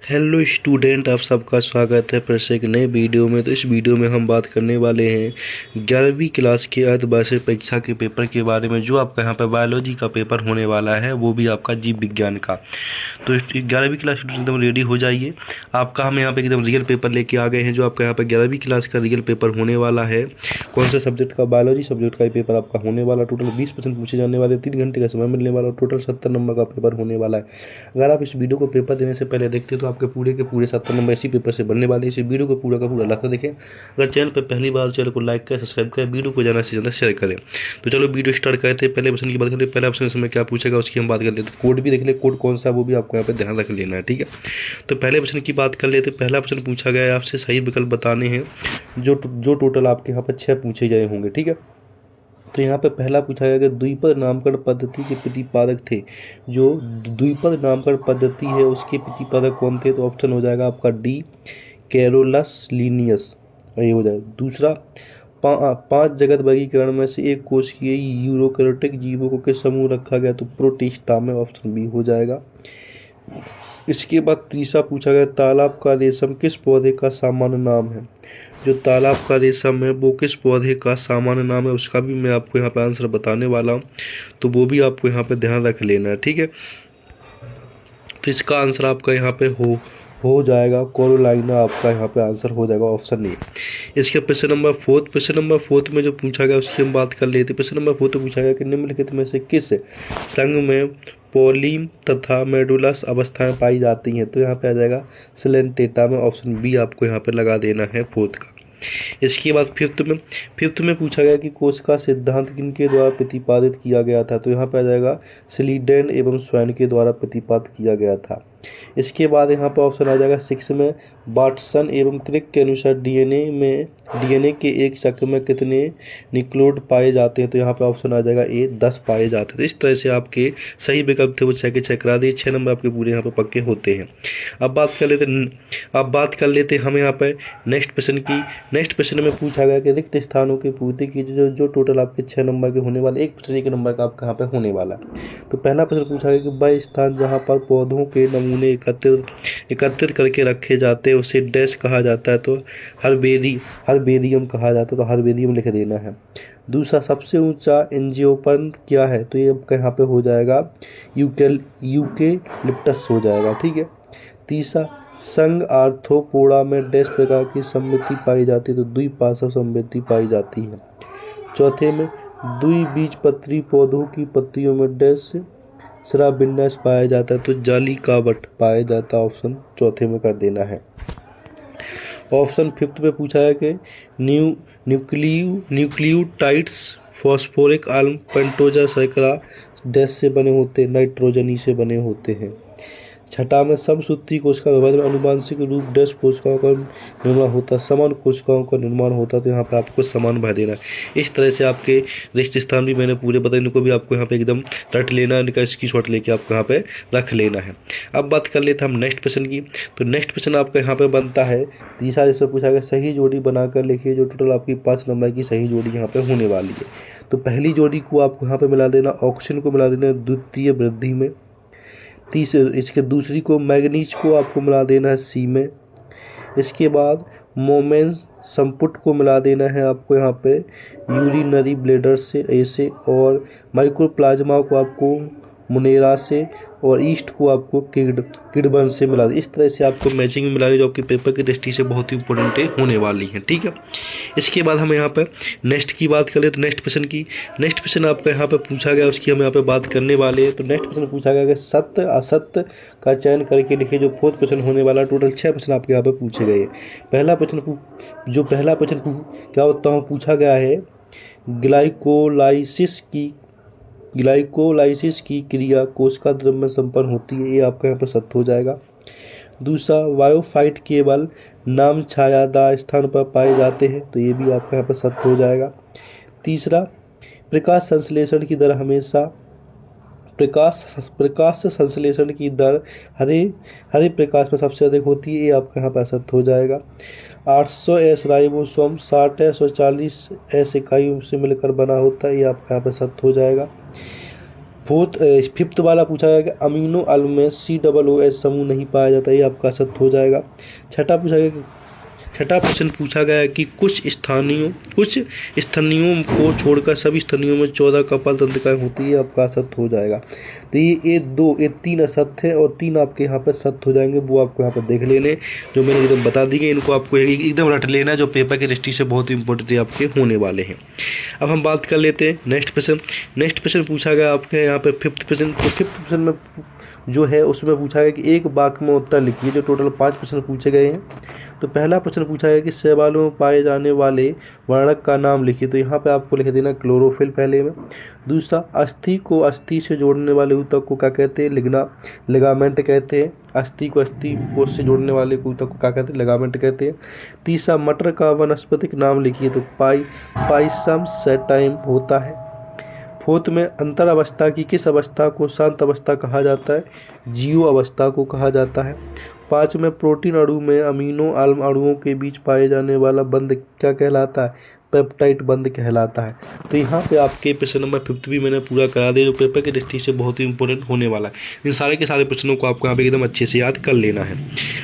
Hello student, आप सबका स्वागत है फिर से एक नए वीडियो में। तो इस वीडियो में हम बात करने वाले हैं 11वीं क्लास के अर्धवार्षिक परीक्षा के पेपर के बारे में, जो आपका यहाँ पर बायोलॉजी का पेपर होने वाला है, वो भी आपका जीव विज्ञान का। तो 11वीं क्लास स्टूडेंट एकदम रेडी हो जाइए। आपका हम यहाँ पे एकदम रियल पेपर लेके आ गए हैं, जो आपका यहाँ पे 11वीं क्लास का रियल पेपर होने वाला है। कौन सा सब्जेक्ट का? बायोलॉजी सब्जेक्ट का ही पेपर आपका होने वाला। टोटल 20% पूछे जाने वाले, 3 घंटे का समय मिलने वाला, टोटल 70 नंबर का पेपर होने वाला है। अगर आप इस वीडियो को पेपर देने से पहले देखते तो आपके पूरे के पूरे 70 नंबर इसी पेपर से बनने वाले हैं। इस वीडियो को पूरा का पूरा लाता देखें। अगर चैनल पर पहली बार, चैनल को लाइक करें, सब्सक्राइब करें, वीडियो को ज़्यादा से ज़्यादा शेयर करें। तो चलो वीडियो स्टार्ट करते हैं। पहले ऑप्शन की बात करते हैं। पहले ऑप्शन इसमें क्या पूछेगा उसकी हम बात कर लेते हैं। कोड भी देख ले, कोड कौन सा वो भी आपको यहाँ पे ध्यान रख लेना है, ठीक है। तो पहले ऑप्शन की बात कर लेते हैं। पहला ऑप्शन पूछा गया है आपसे सही विकल्प बताने हैं, जो टोटल आपके यहाँ पे 6 पूछे गए होंगे, ठीक है। तो यहाँ पे पहला पूछा गया कि द्विपद नामकरण पद्धति के प्रतिपादक थे। जो द्विपद नामकरण पद्धति है उसके प्रतिपादक कौन थे? तो ऑप्शन हो जाएगा आपका डी, कैरोलस लीनियस, ये हो जाएगा। दूसरा, 5 जगत वर्गीकरण में से एक कोशिकीय यूरोकैरियोटिक जीवों को किस समूह रखा गया? तो प्रोटिस्टा में, ऑप्शन बी हो जाएगा। इसके बाद तीसरा पूछा गया तालाब का रेशम किस पौधे का सामान्य नाम है? जो तालाब का रेशम है वो किस पौधे का सामान्य नाम है, उसका भी मैं आपको यहाँ पे आंसर बताने वाला हूँ, तो वो भी आपको यहाँ पे ध्यान रख लेना है, ठीक है। तो इसका आंसर आपका यहाँ पे हो जाएगा कोरोलाइना, आपका यहाँ पे आंसर हो जाएगा ऑप्शन ए। इसके प्रश्न नंबर 4 में जो पूछा गया उसकी हम बात कर लेते हैं। प्रश्न नंबर 4 पूछा गया कि निम्नलिखित में से किस संघ में पॉलीम तथा मेडुलस अवस्थाएं पाई जाती हैं? तो यहाँ पे आ जाएगा सिलेंटेटा में, ऑप्शन बी आपको यहाँ पे लगा देना है 4 का। इसके बाद फिफ्थ में पूछा गया कि कोशिका सिद्धांत किनके द्वारा प्रतिपादित किया गया था? तो यहाँ पे आ जाएगा स्लीडेन एवं स्वैन के द्वारा प्रतिपादित किया गया था। इसके बाद यहाँ पर ऑप्शन आ जाएगा 6 में वाटसन एवं क्रिक के अनुसार डीएनए के एक चक्र में कितने न्यूक्लियोटाइड पाए जाते हैं? तो यहाँ पे ऑप्शन आ जाएगा ए, 10 पाए जाते हैं। तो इस तरह से आपके सही विकल्प थे वो 6 के 6 करा दिए। 6 नंबर आपके पूरे यहाँ पे पक्के होते हैं। अब बात कर लेते हम यहाँ पर नेक्स्ट प्रश्न की। नेक्स्ट प्रश्न में पूछा गया कि रिक्त स्थानों की पूर्ति की जो टोटल आपके 6 नंबर के होने वाले, एक प्रश्न 1 नंबर का आपका यहाँ पे होने वाला है। तो पहला प्रश्न पूछा गया कि वह स्थान जहाँ पर पौधों के नमूने एकत्रित करके रखे जाते हैं उसे डैश कहा जाता है? तो हर्बेरियम कहा जाता है, तो हर्बेरियम लिख देना है। दूसरा, सबसे ऊंचा एंजियोपर्म क्या है? तो ये आपका यहाँ पे हो जाएगा यूकेलिप्टस हो जाएगा, ठीक है। तीसरा, संघ आर्थ्रोपोडा में डैश प्रकार की सममिति पाई जाती है? तो द्विपार्श्व सममिति पाई जाती है। चौथे में द्विबीजपत्री पौधों की पत्तियों में डैश स्राव विन्यास पाया जाता है? तो जाली कावट पाया जाता है, ऑप्शन चौथे में कर देना है। ऑप्शन 5 में पूछा है कि न्यूक्लियोटाइड्स फॉस्फोरिक आम्ल पेंटोजा शर्करा डैश से बने होते हैं? नाइट्रोजनी से बने होते हैं। छठा में समसूत्री कोशिका विभाजन अनुवांशिक रूप डैश कोशिकाओं का निर्माण होता है? समान कोशिकाओं का निर्माण होता है, तो यहाँ पे आपको समान भर देना है। इस तरह से आपके रिक्त स्थान भी मैंने पूरे बताए, इनको भी आपको यहाँ पे एकदम रट लेना है, इसकी शॉट लेके आपको यहाँ पे रख लेना है। अब बात कर लेते हैं हम नेक्स्ट प्रश्न की। तो नेक्स्ट प्रश्न आपका यहाँ पे बनता है तीसरा, जिसमें पूछा गया सही जोड़ी बनाकर लिखिए। जो टोटल आपकी 5 नंबर की सही जोड़ी यहाँ पे होने वाली है। तो पहली जोड़ी को आपको यहाँ पे मिला देना, ऑक्सीजन को मिला देना द्वितीय वृद्धि में। इसके दूसरी को मैग्नीज को आपको मिला देना है सी में। इसके बाद मोमेंस संपुट को मिला देना है आपको यहाँ पे यूरिनरी ब्लैडर से, ए से। और माइक्रोप्लाज्मा को आपको मुनेरा से, और ईस्ट को आपको किडबन से मिला दे। इस तरह से आपको मैचिंग में मिलानी, जो आपके पेपर की दृष्टि से बहुत ही इंपॉर्टेंट होने वाली है, ठीक है। इसके बाद हम यहाँ पर नेक्स्ट की बात करें तो नेक्स्ट प्रश्न आपका यहाँ पे पूछा गया, उसकी हम यहाँ पे बात करने वाले हैं। तो नेक्स्ट प्रश्न पूछा गया कि सत्य असत्य का चयन करके लिखिए। जो 4th प्रश्न होने वाला, टोटल 6 प्रश्न आपके यहाँ पे पूछे गए। पहला प्रश्न क्या होता है पूछा गया है, ग्लाइकोलाइसिस की क्रिया कोशिका द्रव में संपन्न होती है? ये आपका यहाँ पर सत्य हो जाएगा। दूसरा, वायोफाइट केवल नाम छायादार स्थान पर पाए जाते हैं? तो ये भी आपका यहाँ पर सत्य हो जाएगा। तीसरा, प्रकाश संश्लेषण की दर हरे प्रकाश में सबसे अधिक होती है? ये आपका यहाँ पर सत्य हो जाएगा। 800 एस राइबोसोम 60 एस और 40 एस इकाइयों से मिलकर बना होता है? ये आपका यहाँ पर सत्य हो जाएगा। फिफ्थ वाला पूछा गया कि अमीनो एल्ब में COOH समूह नहीं पाया जाता, ये आपका सत्य हो जाएगा। छठा प्रश्न पूछा गया है कि कुछ स्थानियों को छोड़कर सभी स्थानियों में 14 कपाल तंत्रिकाएं होती है, आपका सत्य हो जाएगा। तो ये 3 असत्य है और 3 आपके यहाँ पे सत्य हो जाएंगे, वो आपको यहाँ पे देख लेने जो मैंने एकदम बता दी गई, इनको आपको एकदम रट लेना, जो पेपर की दृष्टि से बहुत इंपॉर्टेंट आपके होने वाले हैं। अब हम बात कर लेते हैं नेक्स्ट प्रश्न पूछा गया आपके यहाँ पे फिफ्थ प्रश्न में जो है उसमें पूछा गया कि एक वाक्य में उत्तर लिखिए, जो टोटल 5 प्रश्न पूछे गए हैं। तो पहला प्रश्न पूछा गया कि शैवालों में पाए जाने वाले वर्णक का नाम लिखिए, तो यहाँ पे आपको लिख देना क्लोरोफिल पहले में। दूसरा, अस्थि को अस्थि से जोड़ने वाले ऊतक को क्या कहते हैं? लिगामेंट कहते हैं। अस्थि को अस्थि कोष से जोड़ने वाले ऊतक को क्या कहते हैं? लिगामेंट कहते हैं। तीसरा, मटर का वानस्पतिक नाम लिखिए, तो पाइसम सैटाइम होता है। फोर्थ में, अंतर अवस्था की किस अवस्था को शांत अवस्था कहा जाता है? जीरो अवस्था को कहा जाता है। 5 में, प्रोटीन अणु में अमीनो अणुओं के बीच पाए जाने वाला बंध क्या कहलाता है? पेप्टाइड बंध कहलाता है। तो यहाँ पे आपके प्रश्न नंबर 5 भी मैंने पूरा करा दिया, जो पेपर की दृष्टि से बहुत ही इंपॉर्टेंट होने वाला है। इन सारे के सारे प्रश्नों को आपको यहाँ पे एकदम अच्छे से याद कर लेना है।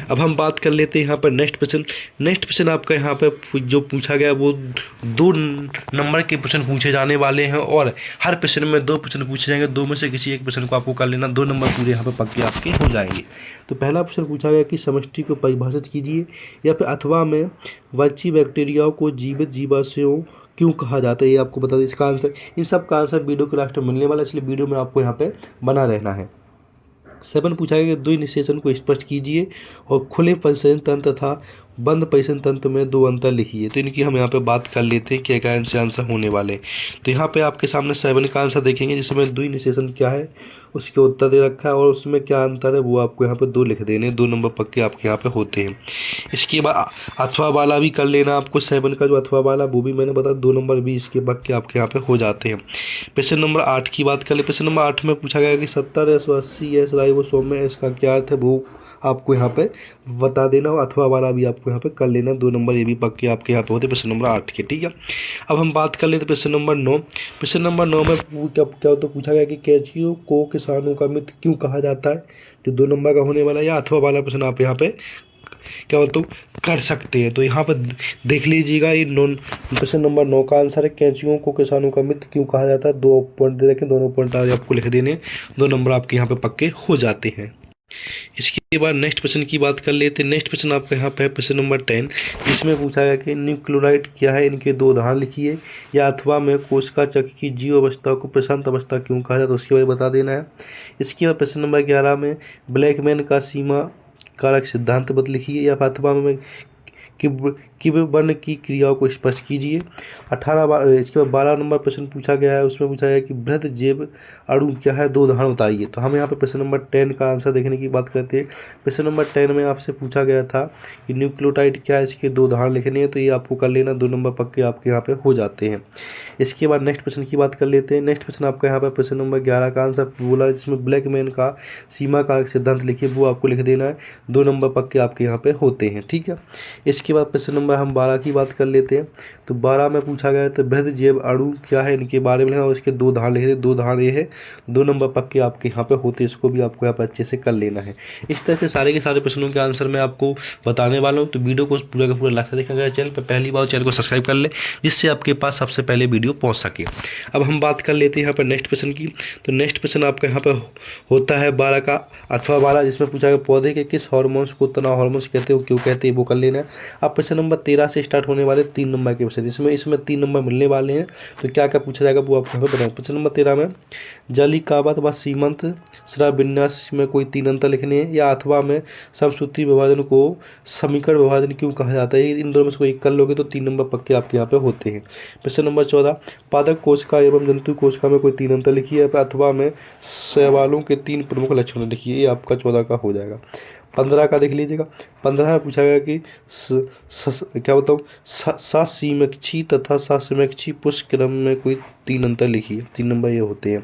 अब हम बात कर लेते हैं यहाँ पर नेक्स्ट प्रश्न आपका यहाँ पे जो पूछा गया वो 2 नंबर के प्रश्न पूछे जाने वाले हैं और हर प्रश्न में 2 प्रश्न पूछे जाएंगे। 2 में से किसी एक प्रश्न को आपको कर लेना, 2 नंबर पूरे यहाँ पे पक्के आपके हो जाएंगे। तो पहला प्रश्न पूछा गया कि समष्टि को परिभाषित कीजिए, या फिर अथवा में वर्ची बैक्टीरियाओं को जीवित जीवाशयों क्यों कहा जाता है, ये आपको बता दें। इसका आंसर, इन सब का आंसर वीडियो के लास्ट में मिलने वाला है, इसलिए वीडियो में आपको यहाँ पे बना रहना है। 7 पूछा गया कि 2 निषेचन को स्पष्ट कीजिए और खुले परिसंचरण तंत्र तथा बंद परिसंचरण तंत्र में 2 अंतर लिखिए। तो इनकी हम यहाँ पे बात कर लेते हैं, क्या से आंसर होने वाले। तो यहाँ पे आपके सामने 7 का आंसर देखेंगे, जिसमें 2 निषेचन क्या है उसके उत्तर दे रखा है और उसमें क्या अंतर है वो आपको यहाँ पे 2 लिख देने, 2 नंबर पक्के आपके यहाँ पे होते हैं। इसके बाद अथवा वाला भी कर लेना आपको, 7 का जो अथवा वाला वो भी मैंने बताया, 2 नंबर भी इसके पक्के आपके यहाँ पे हो जाते हैं। प्रश्न नंबर 8 की बात कर ले। प्रश्न नंबर 8 में पूछा गया कि 70S80S राइबोसोम में इसका क्या अर्थ है, वो आपको यहाँ पे बता देना, और अथवा वाला भी आपको यहाँ पे कर लेना, 2 नंबर ये भी पक्के आपके यहाँ पे होते हैं प्रश्न नंबर 8 के। ठीक है, अब हम बात कर लेते प्रश्न नंबर 9। प्रश्न नंबर 9 में क्या तो पूछा गया कि कैंचियों को किसानों का मित्र क्यों कहा जाता है, जो 2 नंबर का होने वाला है, या अथवा वाला प्रश्न आप यहाँ पे क्या बोलते हो कर सकते हैं। तो यहाँ पर देख लीजिएगा, ये प्रश्न नंबर 9 का आंसर है कैंचियों को किसानों का मित्र क्यों कहा जाता है। 2 पॉइंट दे रखे, दोनों पॉइंट आपको लिख देने, 2 नंबर आपके यहाँ पे पक्के हो जाते हैं। इसके बाद नेक्स्ट प्रश्न की बात कर लेते हैं। नेक्स्ट प्रश्न आपका यहाँ पे है प्रश्न नंबर 10, जिसमें पूछा गया कि न्यूक्लियोटाइड क्या है, इनके 2 उदाहरण लिखिए, या अथवा में कोशिका चक्र की जीव अवस्था को प्रशांत अवस्था क्यों कहा जाता है, उसके बारे में बता देना है। इसके बाद प्रश्न नंबर 11 में ब्लैकमैन का सीमा कारक सिद्धांत बत लिखिए, या अथवा में किब्बर्न की क्रियाओं को स्पष्ट कीजिए। इसके बाद 12 नंबर प्रश्न पूछा गया है, उसमें पूछा गया कि बृहद जैव अणु क्या है, 2 उदाहरण बताइए। तो हम यहाँ पे प्रश्न नंबर 10 का आंसर देखने की बात करते हैं। प्रश्न नंबर 10 में आपसे पूछा गया था कि न्यूक्लियोटाइड क्या है, इसके 2 उदाहरण लिखने हैं, तो ये आपको कर लेना, 2 नंबर पक्के आपके यहाँ पे हो जाते हैं। इसके बाद नेक्स्ट प्रश्न की बात कर लेते हैं। नेक्स्ट प्रश्न आपका यहाँ पे प्रश्न नंबर 11 का आंसर बोला, जिसमें ब्लैकमैन का सीमा कारक सिद्धांत लिखिए, वो आपको लिख देना है, 2 नंबर पक्के आपके यहाँ पे होते हैं। ठीक है, इसके बाद प्रश्न नंबर हम 12 की बात कर लेते हैं। तो 12 में पूछा गया तो बृहद जैव अणु क्या है, इनके बारे में, और इसके 2 उदाहरण लिखे, 2 उदाहरण ये है, 2 नंबर पक्के आपके यहाँ पे होते हैं, इसको भी आपको यहाँ पे अच्छे से कर लेना है। इस तरह से सारे के सारे प्रश्नों के आंसर मैं आपको बताने वाला हूँ। तो वीडियो को पूरा का पूरा लास्ट देखा गया, चैनल पर पहली बार चैनल को सब्सक्राइब कर ले, जिससे आपके पास सबसे पहले वीडियो पहुँच सके। अब हम बात कर लेते हैं यहाँ पर नेक्स्ट प्रश्न की। तो नेक्स्ट प्रश्न आपका यहाँ पे होता है 12 का अथवा वाला, जिसमें पूछा गया पौधे के किस हार्मोन्स को तनाव हार्मोन्स कहते हैं, क्यों कहते हैं, वो कर लेना है। अब प्रश्न नंबर 13 से स्टार्ट होने वाले 3 नंबर के प्रश्न, इसमें 3 नंबर मिलने वाले हैं। तो क्या क्या पूछा जाएगा वो आपको बताएं। प्रश्न नंबर 13 में जलीकावत व सीमंत श्राव विन्यास में कोई 3 अंतर लिखने हैं, या अथवा में समसूत्री विभाजन को समीकरण विभाजन क्यों कहा जाता है, इन दोनों में से कोई एक कर लोगे तो 3 नंबर पक्के आपके यहाँ पे होते हैं। प्रश्न नंबर 14 पादप कोशिका एवं जंतु कोशिका में कोई 3 अंतर लिखिए, अथवा में शैवालों के 3 प्रमुख लक्षण लिखिए, ये आपका 14 का हो जाएगा। 15 का देख लीजिएगा। 15 में पूछा गया कि क्या बताऊँ, ससीमक्षी तथा ससीमक्षी पुष्प क्रम में कोई 3 अंतर लिखिए, 3 नंबर ये होते हैं।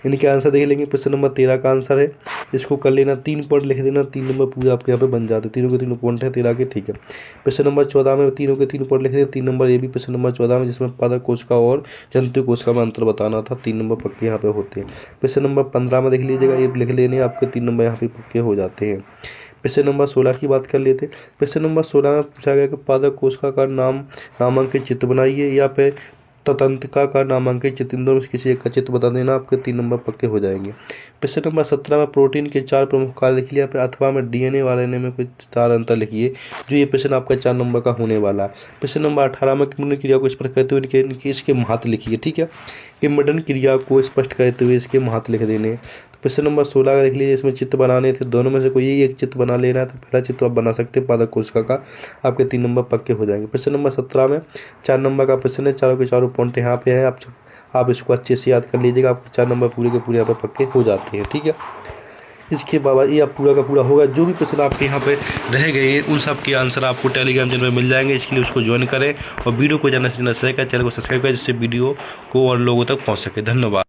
इनके आंसर देख लेंगे। प्रश्न नंबर 13 का आंसर है, इसको कर लेना, 3 पॉइंट लिख देना, 3 नंबर पूरे आपके यहाँ पे बन जाते हैं। तीनों के तीनों पॉइंट है 13 के, ठीक है। प्रश्न नंबर 14 में तीनों के 3 पॉइंट लिख दें, 3 नंबर ये भी प्रश्न नंबर 14 में, जिसमें पादप कोशिका और जंतु कोशिका में अंतर बताना था, 3 नंबर पक्के यहाँ पे होते हैं। प्रश्न नंबर 15 में देख लीजिएगा, ये लिख लेने आपके 3 नंबर यहाँ पे पक्के हो जाते हैं। प्रश्न नंबर 16 की बात कर लेते हैं। प्रश्न नंबर 16 में पूछा गया कि पादप कोशिका का नामांकित चित्र बनाइए, या फिर तंत्रिका का नामांकित चित्र, इन दोनों में किसी एक का चित्र बता देना, आपके 3 नंबर पक्के हो जाएंगे। प्रश्न नंबर 17 में प्रोटीन के 4 प्रमुख कार्य लिख लिया, अथवा में डीएनए और आरएनए में कुछ 4 अंतर लिखिए, जो ये प्रश्न आपका 4 नंबर का होने वाला है। प्रश्न नंबर 18 में किम्बर्टन क्रिया को स्पष्ट करते हुए इसके महत्व लिखिए, ठीक है। किम्बर्टन क्रिया को स्पष्ट करते हुए इसके महत्व लिख देने। प्रश्न नंबर 16 का देख लीजिए, इसमें चित्र बनाने थे, दोनों में से कोई एक चित्र बना लेना है, तो पहला चित्र आप बना सकते हैं पादप कोशिका का, आपके 3 नंबर पक्के हो जाएंगे। प्रश्न नंबर 17 में 4 नंबर का प्रश्न है, चारों के चारों पॉइंट यहाँ पे हैं, आप इसको अच्छे से याद कर लीजिएगा, आपके 4 नंबर पूरे के पूरे यहाँ पे पक्के हो जाते हैं, ठीक है। इसके बाद ये आप पूरा का पूरा होगा। जो भी प्रश्न आपके यहाँ पे रह गए हैं उन सब के आंसर आपको टेलीग्राम चैनल में मिल जाएंगे, इसके लिए उसको ज्वाइन करें और वीडियो को ज़्यादा से ज़्यादा शेयर करें, चैनल को सब्सक्राइब करें, जिससे वीडियो को और लोगों तक पहुँच सके। धन्यवाद।